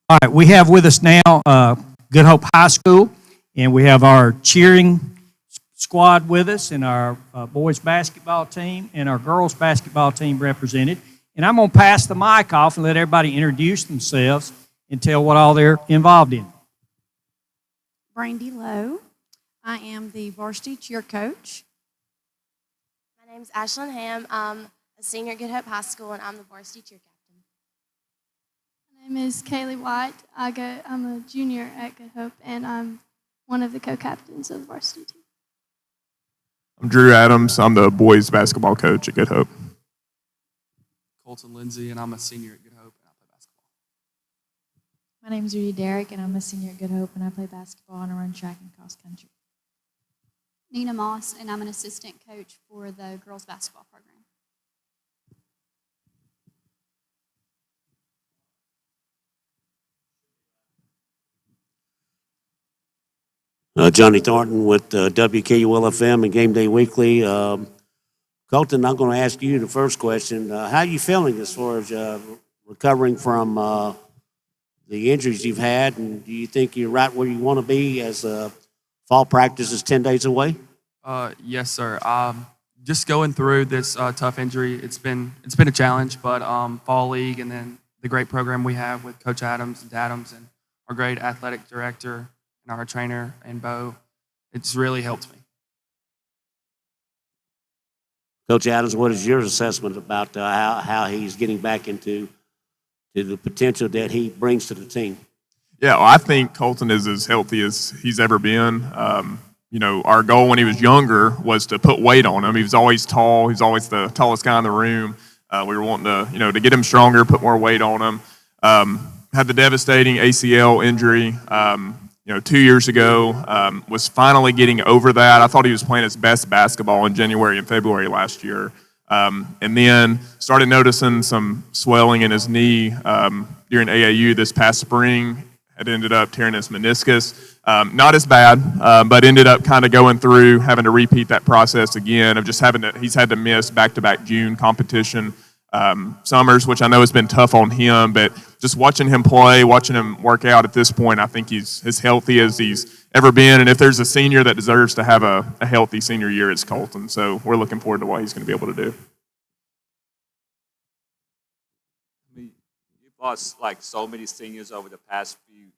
All right, we have with us now Good Hope High School, and we have our cheering squad with us, and our boys basketball team, and our girls basketball team represented. And I'm going to pass the mic off and let everybody introduce themselves and tell what all they're involved in. Brandy Lowe. I am the varsity cheer coach. My name is Ashlyn Ham. I'm a senior at Good Hope High School, and I'm the varsity cheer captain. My name is Kaylee White. I'm a junior at Good Hope, and I'm one of the co-captains of the varsity team. I'm Drew Adams. I'm the boys basketball coach at Good Hope. Colton Lindsay, and I'm a senior at Good Hope, and I play basketball. My name is Rudy Derrick, and I'm a senior at Good Hope, and I play basketball and I run track and cross country. Nina Moss, and I'm an assistant coach for the girls basketball program. Johnny Thornton with WKUL-FM and Game Day Weekly. Colton, I'm going to ask you the first question. How are you feeling as far as recovering from the injuries you've had, and do you think you're right where you want to be as fall practice is 10 days away? Yes, sir. Just going through this tough injury, it's been a challenge, but fall league and then the great program we have with Coach Adams and our great athletic director and our trainer and Bo, it's really helped me. Coach Adams, what is your assessment about how he's getting back into the potential that he brings to the team? Yeah, well, I think Colton is as healthy as he's ever been. Our goal when he was younger was to put weight on him. He was always tall. He's always the tallest guy in the room. We were wanting to get him stronger, put more weight on him. Had the devastating ACL injury, 2 years ago. Was finally getting over that. I thought he was playing his best basketball in January and February last year. And then started noticing some swelling in his knee during AAU this past spring. Had ended up tearing his meniscus. Not as bad, but ended up kind of going through having to repeat that process again of just he's had to miss back-to-back June competition summers, which I know has been tough on him, but just watching him play, watching him work out at this point, I think he's as healthy as he's ever been. And if there's a senior that deserves to have a healthy senior year, it's Colton. So we're looking forward to what he's going to be able to do. You've lost like so many seniors over the past few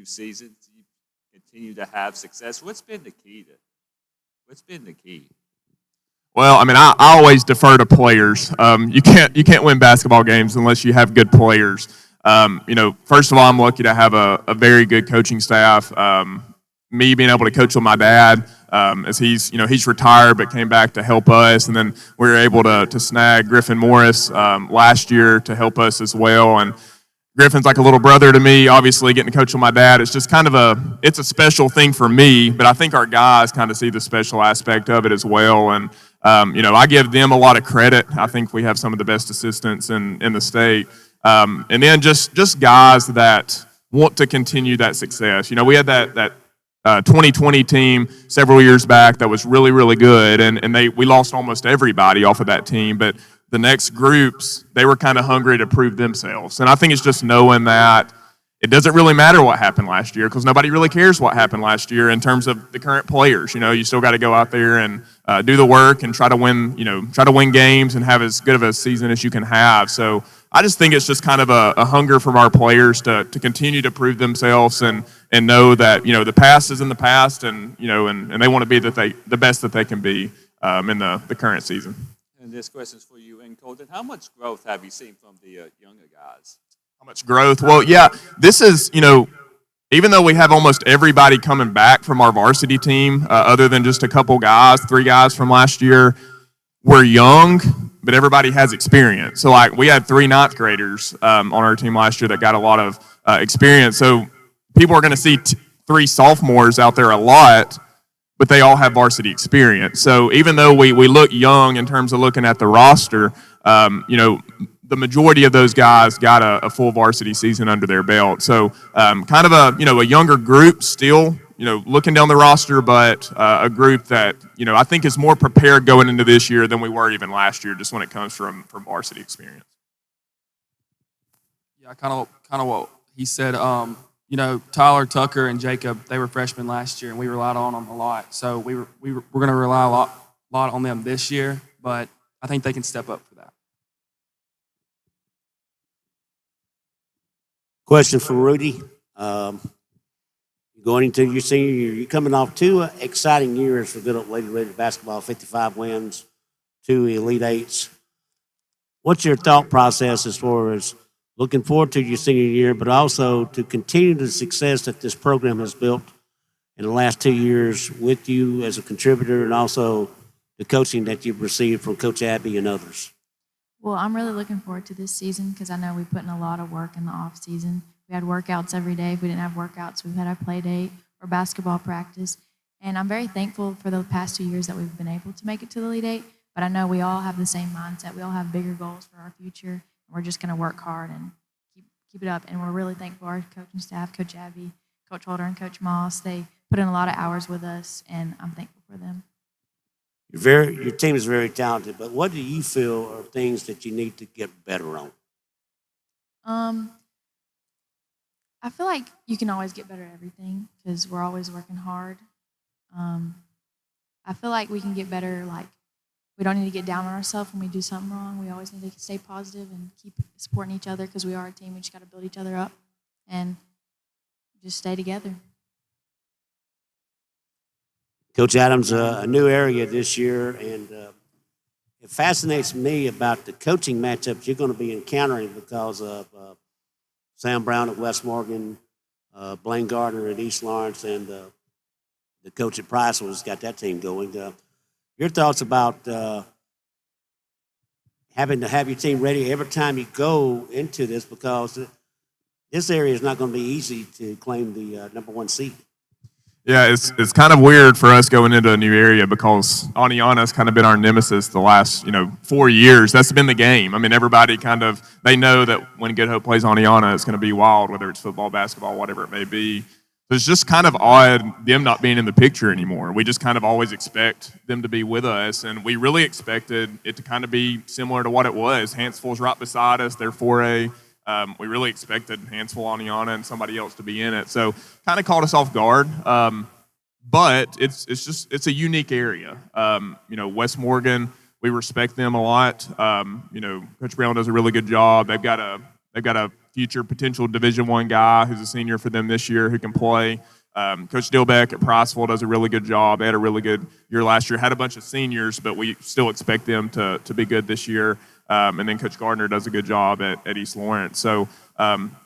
seasons. You continue to have success. What's been the key? Well, I always defer to players. You can't win basketball games unless you have good players. First of all, I'm lucky to have a very good coaching staff. Me being able to coach with my dad, as he's retired but came back to help us, and then we were able to snag Griffin Morris last year to help us as well. And Griffin's like a little brother to me. Obviously, getting to coach with my dad, it's just kind of it's a special thing for me. But I think our guys kind of see the special aspect of it as well. And I give them a lot of credit. I think we have some of the best assistants in the state. And then just guys that want to continue that success. We had that 2020 team several years back that was really, really good, and we lost almost everybody off of that team. But the next groups, they were kind of hungry to prove themselves. And I think it's just knowing that it doesn't really matter what happened last year because nobody really cares what happened last year in terms of the current players. You still got to go out there and do the work and try to win games and have as good of a season as you can have. So I just think it's just kind of a hunger from our players to continue to prove themselves and know that, the past is in the past and they want to be the best that they can be in the current season. And this question is for you and Colton. How much growth have you seen from the younger guys? How much growth? Well, yeah, this is, even though we have almost everybody coming back from our varsity team, other than just a couple guys, 3 guys from last year, we're young, but everybody has experience. So, we had 3 ninth graders on our team last year that got a lot of experience. So people are going to see 3 sophomores out there a lot, but they all have varsity experience. So even though we look young in terms of looking at the roster, the majority of those guys got a full varsity season under their belt. So kind of a younger group still, looking down the roster, but a group that, I think is more prepared going into this year than we were even last year, just when it comes from varsity experience. Yeah, kind of what he said, Tyler, Tucker, and Jacob, they were freshmen last year, and we relied on them a lot. So we're going to rely a lot on them this year, but I think they can step up for that. Question for Rudy. Going into your senior year, you're coming off 2 exciting years for Good Hope Lady Raiders basketball, 55 wins, 2 Elite Eights. What's your thought process as far as looking forward to your senior year, but also to continue the success that this program has built in the last 2 years with you as a contributor and also the coaching that you've received from Coach Abby and others? Well, I'm really looking forward to this season because I know we put in a lot of work in the off season. We had workouts every day. If we didn't have workouts, we've had a play date or basketball practice. And I'm very thankful for the past 2 years that we've been able to make it to the Elite Eight. But I know we all have the same mindset. We all have bigger goals for our future. We're just going to work hard and keep it up. And we're really thankful for our coaching staff, Coach Abby, Coach Holder, and Coach Moss. They put in a lot of hours with us, and I'm thankful for them. Your team is very talented, but what do you feel are things that you need to get better on? I feel like you can always get better at everything because we're always working hard. I feel like we can get better, like we don't need to get down on ourselves when we do something wrong. We always need to stay positive and keep supporting each other because we are a team. We just got to build each other up and just stay together. Coach Adams, a new area this year, and it fascinates me about the coaching matchups you're going to be encountering because of Sam Brown at West Morgan, Blaine Gardner at East Lawrence, and the coach at Priceville has got that team going. Your thoughts about having to have your team ready every time you go into this because this area is not going to be easy to claim the number 1 seed. Yeah, it's kind of weird for us going into a new area because Aniana has kind of been our nemesis the last 4 years. That's been the game. I mean, everybody they know that when Good Hope plays Aniana, it's going to be wild, whether it's football, basketball, whatever it may be. So it's just kind of odd them not being in the picture anymore. We just kind of always expect them to be with us, and we really expected it to kind of be similar to what it was. Hansville's right beside us. They're 4A. We really expected Hansville, Aniana, and somebody else to be in it. So kind of caught us off guard. But it's a unique area. West Morgan, we respect them a lot. Coach Brown does a really good job. They've got a future potential Division I guy who's a senior for them this year who can play. Coach Dilbeck at Priceville does a really good job. They had a really good year last year. Had a bunch of seniors, but we still expect them to be good this year. And then Coach Gardner does a good job at East Lawrence. So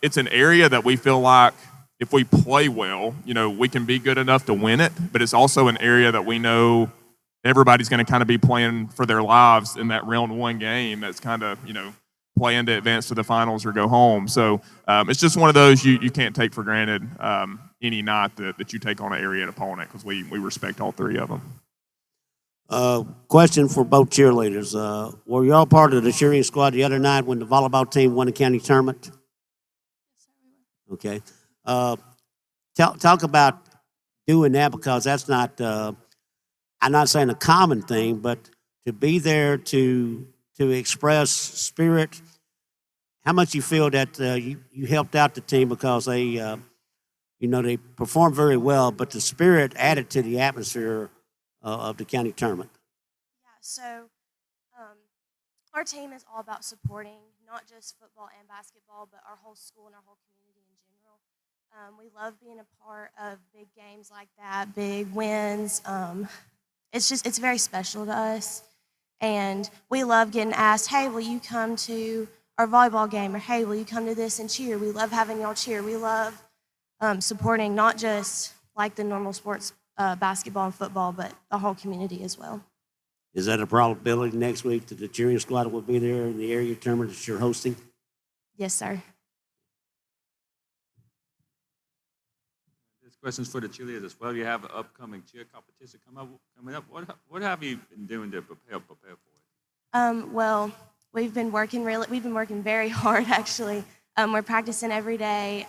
it's an area that we feel like if we play well, we can be good enough to win it. But it's also an area that we know everybody's going to kind of be playing for their lives in that round 1 game that's kind of, playing to advance to the finals or go home. So it's just one of those you can't take for granted any night that you take on an area opponent because we respect all 3 of them. Question for both cheerleaders. Were you all part of the cheering squad the other night when the volleyball team won the county tournament? Okay. Talk about doing that because that's not, I'm not saying a common thing, but to be there to express spirit, how much you feel that you helped out the team because they, they performed very well, but the spirit added to the atmosphere of the county tournament? Yeah, so our team is all about supporting not just football and basketball, but our whole school and our whole community in general. We love being a part of big games like that, big wins. It's very special to us. And we love getting asked, hey, will you come to our volleyball game? Or, hey, will you come to this and cheer? We love having y'all cheer. We love supporting not just like the normal sports, basketball and football, but the whole community as well. Is that a probability next week that the cheering squad will be there in the area tournament that you're hosting? Yes, sir. This question's for the cheerleaders as well. You have an upcoming cheer competition coming up. What have you been doing to prepare for it? Well, we've been working very hard actually. We're practicing every day.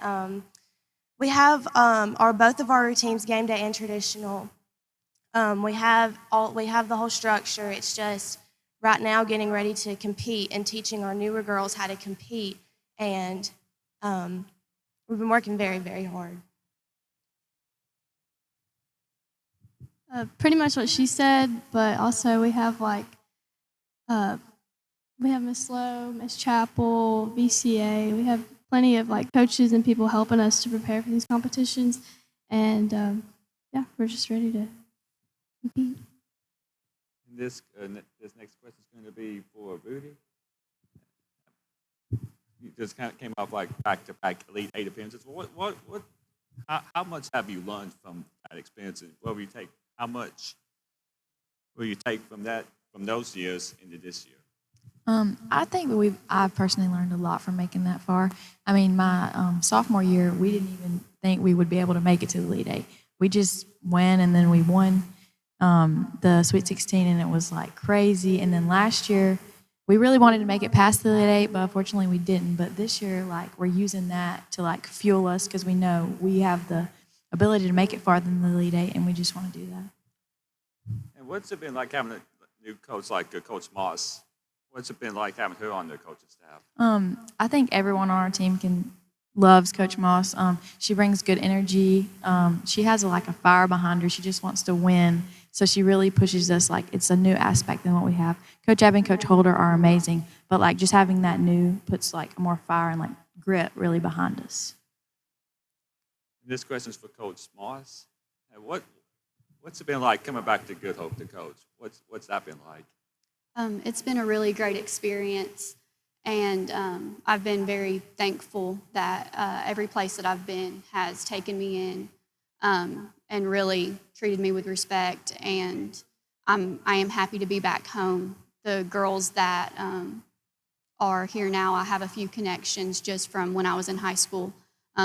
We have both of our routines, game day and traditional. We have the whole structure. It's just right now getting ready to compete and teaching our newer girls how to compete and we've been working very, very hard. Pretty much what she said, but also we have Miss Lowe, Miss Chappell, VCA. We have plenty of coaches and people helping us to prepare for these competitions, and yeah, we're just ready to compete. This next question is going to be for Rudy. You just kind of came off back-to-back Elite Eight appearances. How much have you learned from that experience, and how much will you take from those years into this year? I think I've personally learned a lot from making that far. I mean, my sophomore year, we didn't even think we would be able to make it to the Elite Eight. We just went, and then we won the Sweet 16, and it was crazy. And then last year, we really wanted to make it past the Elite Eight, but unfortunately we didn't. But this year, we're using that to fuel us, because we know we have the ability to make it farther than the Elite Eight, and we just want to do that. And what's it been like having a new coach like Coach Moss? What's it been like having her on the coaching staff? I think everyone on our team loves Coach Moss. She brings good energy. She has a fire behind her. She just wants to win. So she really pushes us it's a new aspect than what we have. Coach Abby and Coach Holder are amazing, but just having that new puts more fire and grit really behind us. This question is for Coach Moss. And what's it been like coming back to Good Hope to coach? What's that been like? It's been a really great experience, and I've been very thankful that every place that I've been has taken me in and really treated me with respect, and I am happy to be back home. The girls that are here now, I have a few connections just from when I was in high school.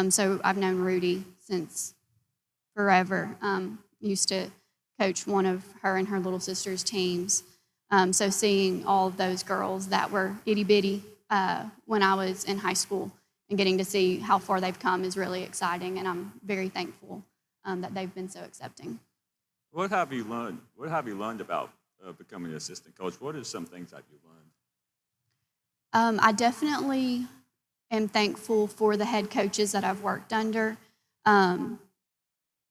So I've known Rudy since forever. Used to coach one of her and her little sister's teams. So seeing all of those girls that were itty-bitty when I was in high school and getting to see how far they've come is really exciting, and I'm very thankful that they've been so accepting. What have you learned? What have you learned about becoming an assistant coach? What are some things that you've learned? I definitely am thankful for the head coaches that I've worked under.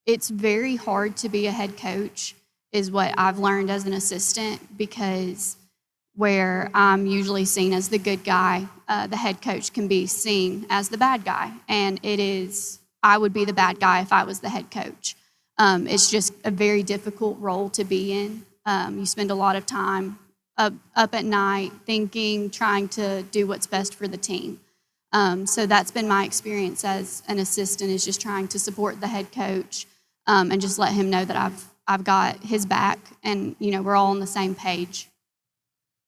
It's very hard to be a head coach, is what I've learned as an assistant, because where I'm usually seen as the good guy, the head coach can be seen as the bad guy. And I would be the bad guy if I was the head coach. It's just a very difficult role to be in. You spend a lot of time up at night thinking, trying to do what's best for the team. So that's been my experience as an assistant, is just trying to support the head coach and just let him know that I've got his back, and we're all on the same page.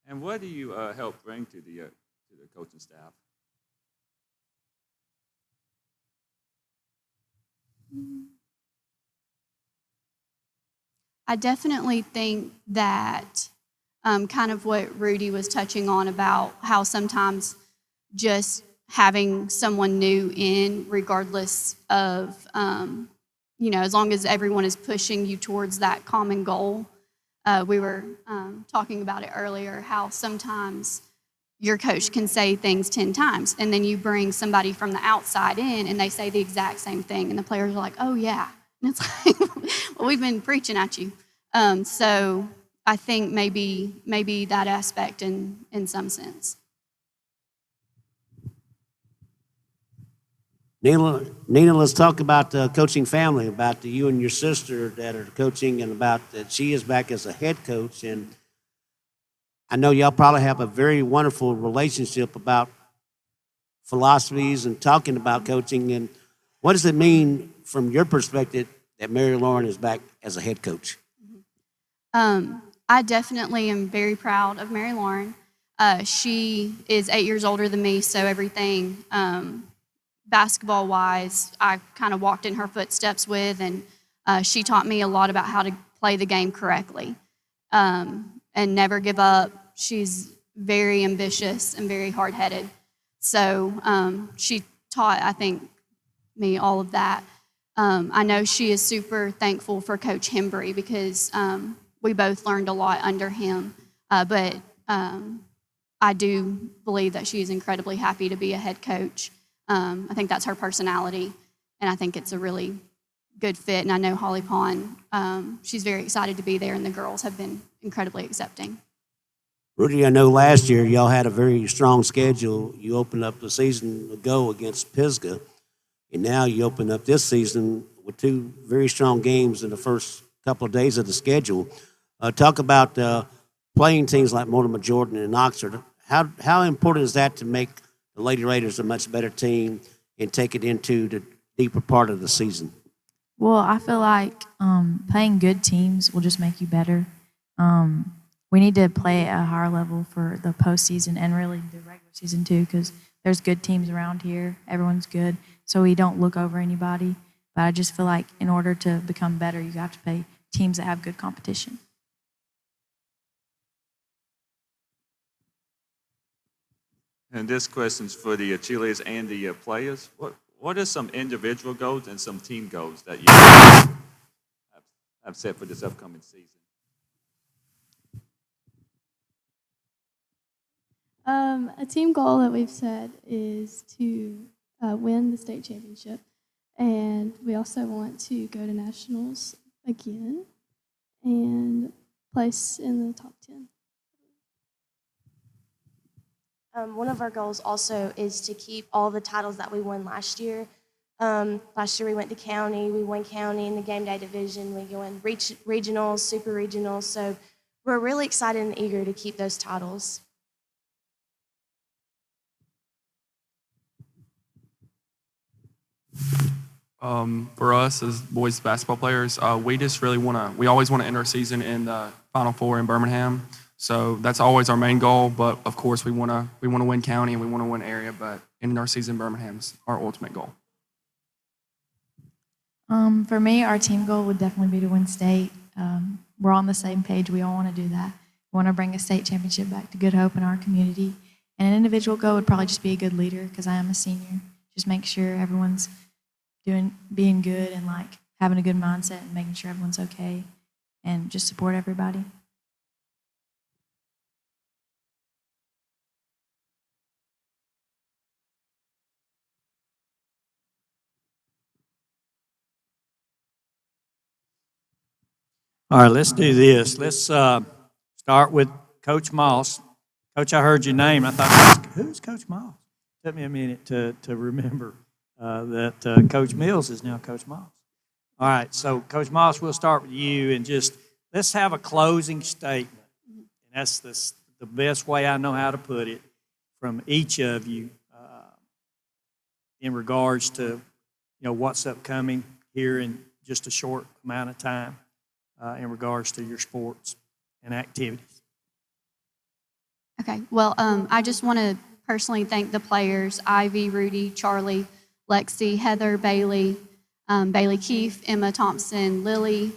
And what do you help bring to the coaching staff? I definitely think that kind of what Rudy was touching on about how sometimes just having someone new in, regardless of, as long as everyone is pushing you towards that common goal. We were talking about it earlier, how sometimes your coach can say things 10 times, and then you bring somebody from the outside in, and they say the exact same thing, and the players are like, oh, yeah. And it's like, well, we've been preaching at you. So I think maybe that aspect in some sense. Nina, let's talk about the coaching family, about you and your sister that are coaching, and about that she is back as a head coach. And I know y'all probably have a very wonderful relationship about philosophies and talking about coaching. And what does it mean from your perspective that Mary Lauren is back as a head coach? I definitely am very proud of Mary Lauren. She is 8 years older than me, so everything basketball-wise, I kind of walked in her footsteps with, and she taught me a lot about how to play the game correctly and never give up. She's very ambitious and very hard-headed. So she taught, I think, me all of that. I know she is super thankful for Coach Hembry, because we both learned a lot under him. But I do believe that she is incredibly happy to be a head coach. I think that's her personality, and I think it's a really good fit. And I know Holly Pond, she's very excited to be there, and the girls have been incredibly accepting. Rudy, I know last year y'all had a very strong schedule. You opened up the season ago against Pisgah, and now you open up this season with two very strong games in the first couple of days of the schedule. Talk about playing teams like Mortimer Jordan and Oxford. How important is that to make the Lady Raiders a much better team and take it into the deeper part of the season? Well, I feel like playing good teams will just make you better. We need to play at a higher level for the postseason and really the regular season too, because there's good teams around here. Everyone's good, so we don't look over anybody. But I just feel like in order to become better, you have to play teams that have good competition. And this question's for the cheerleaders and the players. What are some individual goals and some team goals that you have set for this upcoming season? A team goal that we've set is to win the state championship, and we also want to go to nationals again and place in the top 10. One of our goals also is to keep all the titles that we won last year. Last year we went to county, we won county in the game day division, we won regionals, super regionals, so we're really excited and eager to keep those titles. For us as boys basketball players, we just really we always want to end our season in the Final Four in Birmingham. So that's always our main goal. But of course, we want to win county and we want to win area. But ending our season in Birmingham's our ultimate goal. For me, our team goal would definitely be to win state. We're on the same page. We all want to do that. We want to bring a state championship back to Good Hope in our community. And an individual goal would probably just be a good leader because I am a senior. Just make sure everyone's being good and like having a good mindset and making sure everyone's okay and just support everybody. All right, let's do this. Let's start with Coach Moss. Coach, I heard your name. I thought, who's Coach Moss? Took me a minute to remember that Coach Mills is now Coach Moss. All right, so Coach Moss, we'll start with you and just let's have a closing statement. And that's the best way I know how to put it from each of you in regards to what's upcoming here in just a short amount of time in regards to your sports and activities. Okay, well, I just want to personally thank the players, Ivy, Rudy, Charlie, Lexi, Heather, Bailey, Bailey Keefe, Emma Thompson, Lily,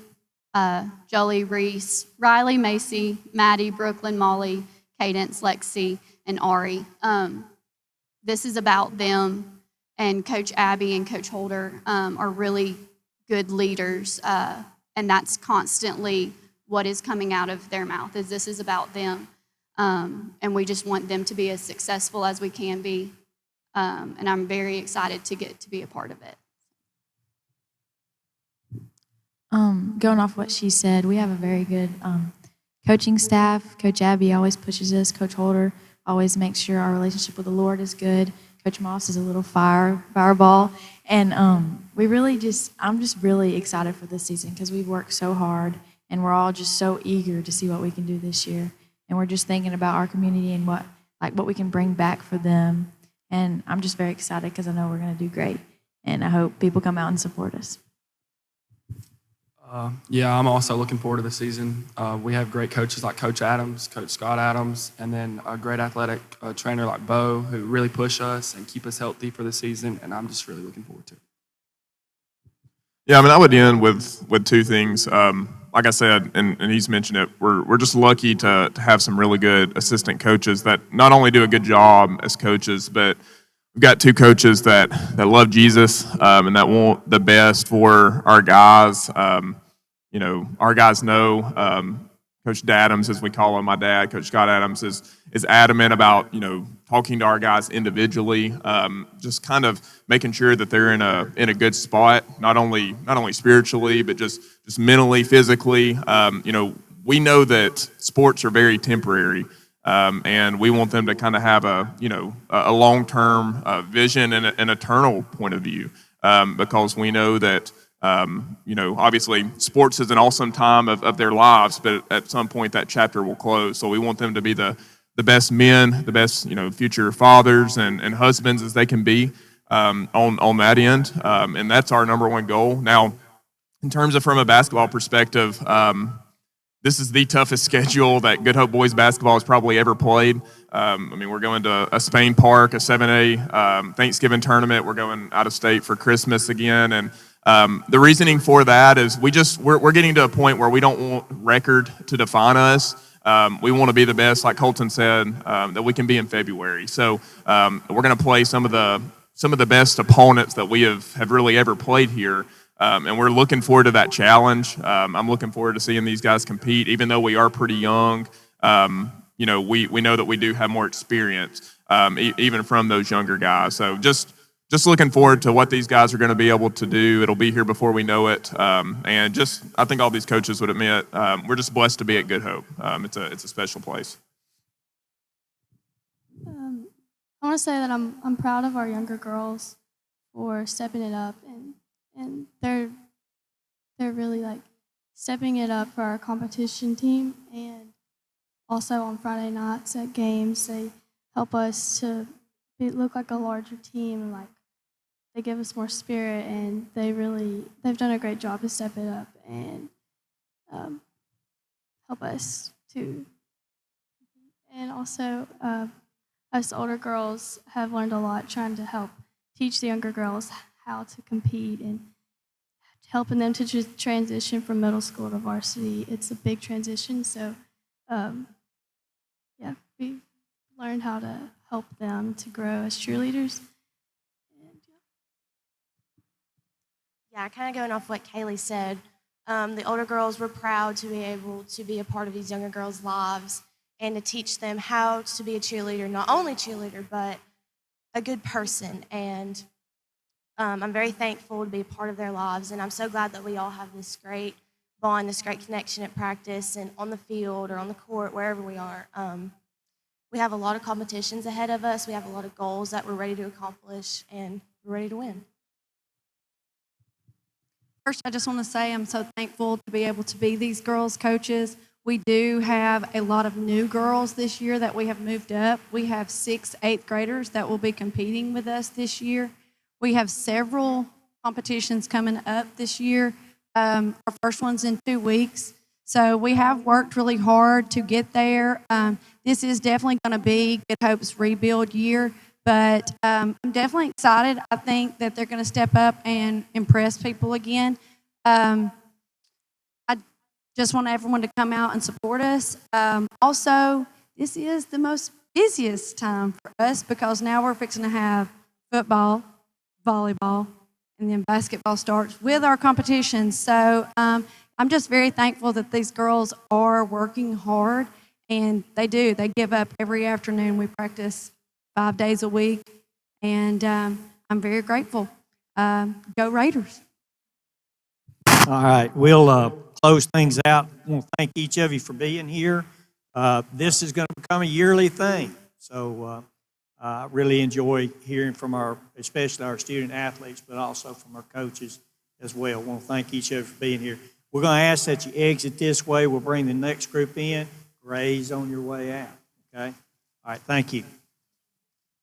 Jolie, Reese, Riley, Macy, Maddie, Brooklyn, Molly, Cadence, Lexi, and Ari. This is about them, and Coach Abby and Coach Holder are really good leaders, and that's constantly what is coming out of their mouth, is this is about them. And we just want them to be as successful as we can be. And I'm very excited to get to be a part of it. Going off what she said, we have a very good coaching staff. Coach Abby always pushes us. Coach Holder always makes sure our relationship with the Lord is good. Coach Moss is a little fireball. And I'm just really excited for this season because we've worked so hard and we're all just so eager to see what we can do this year. And we're just thinking about our community and what we can bring back for them. And I'm just very excited because I know we're going to do great. And I hope people come out and support us. Yeah, I'm also looking forward to the season. We have great coaches like Coach Adams, Coach Scott Adams, and then a great athletic trainer like Bo who really push us and keep us healthy for the season. And I'm just really looking forward to it. Yeah, I would end with two things. Like I said, and he's mentioned it, we're just lucky to have some really good assistant coaches that not only do a good job as coaches, but we've got two coaches that love Jesus and that want the best for our guys. Our guys know Coach Adams, as we call him, my dad, Coach Scott Adams, is adamant about, talking to our guys individually, just kind of making sure that they're in a good spot, not only spiritually, but just mentally, physically. We know that sports are very temporary, and we want them to kind of have a long-term vision and an eternal point of view, because we know that obviously sports is an awesome time of their lives, but at some point that chapter will close. So we want them to be the best men, the best, future fathers and husbands as they can be, on that end. And that's our number one goal. Now, in terms of from a basketball perspective, this is the toughest schedule that Good Hope boys basketball has probably ever played. We're going to a Spain Park, a 7A Thanksgiving tournament. We're going out of state for Christmas again. And the reasoning for that is we're getting to a point where we don't want record to define us. We want to be the best, like Colton said, that we can be in February. So we're going to play some of the best opponents that we have really ever played here. And we're looking forward to that challenge. I'm looking forward to seeing these guys compete, even though we are pretty young. We know that we do have more experience, even from those younger guys. So just looking forward to what these guys are going to be able to do. It'll be here before we know it. And I think all these coaches would admit, we're just blessed to be at Good Hope. It's a special place. I want to say that I'm proud of our younger girls for stepping it up, and they're really like stepping it up for our competition team, and also on Friday nights at games they help us to look like a larger team, and like they give us more spirit, and they've done a great job to step it up and help us to. And also, us older girls have learned a lot trying to help teach the younger girls how to compete and helping them to transition from middle school to varsity. It's a big transition, so we learned how to help them to grow as cheerleaders. Yeah, kind of going off what Kaylee said, the older girls were proud to be able to be a part of these younger girls' lives and to teach them how to be a cheerleader, not only cheerleader, but a good person. And I'm very thankful to be a part of their lives, and I'm so glad that we all have this great bond, this great connection at practice and on the field or on the court, wherever we are. We have a lot of competitions ahead of us. We have a lot of goals that we're ready to accomplish, and we're ready to win. First, I just want to say I'm so thankful to be able to be these girls' coaches. We do have a lot of new girls this year that we have moved up. We have 6th, 8th graders that will be competing with us this year. We have several competitions coming up this year. Our first one's in 2 weeks. So we have worked really hard to get there. This is definitely going to be Good Hope's rebuild year, but I'm definitely excited. I think that they're going to step up and impress people again. I just want everyone to come out and support us. Also, this is the most busiest time for us because now we're fixing to have football, volleyball, and then basketball starts with our competitions. So I'm just very thankful that these girls are working hard, and they do. They give up every afternoon. We practice 5 days a week, and I'm very grateful. Go Raiders. All right, we'll close things out. I want to thank each of you for being here. This is going to become a yearly thing, so I really enjoy hearing from especially our student athletes, but also from our coaches as well. I want to thank each of you for being here. We're going to ask that you exit this way. We'll bring the next group in. Graze on your way out, okay? All right, thank you.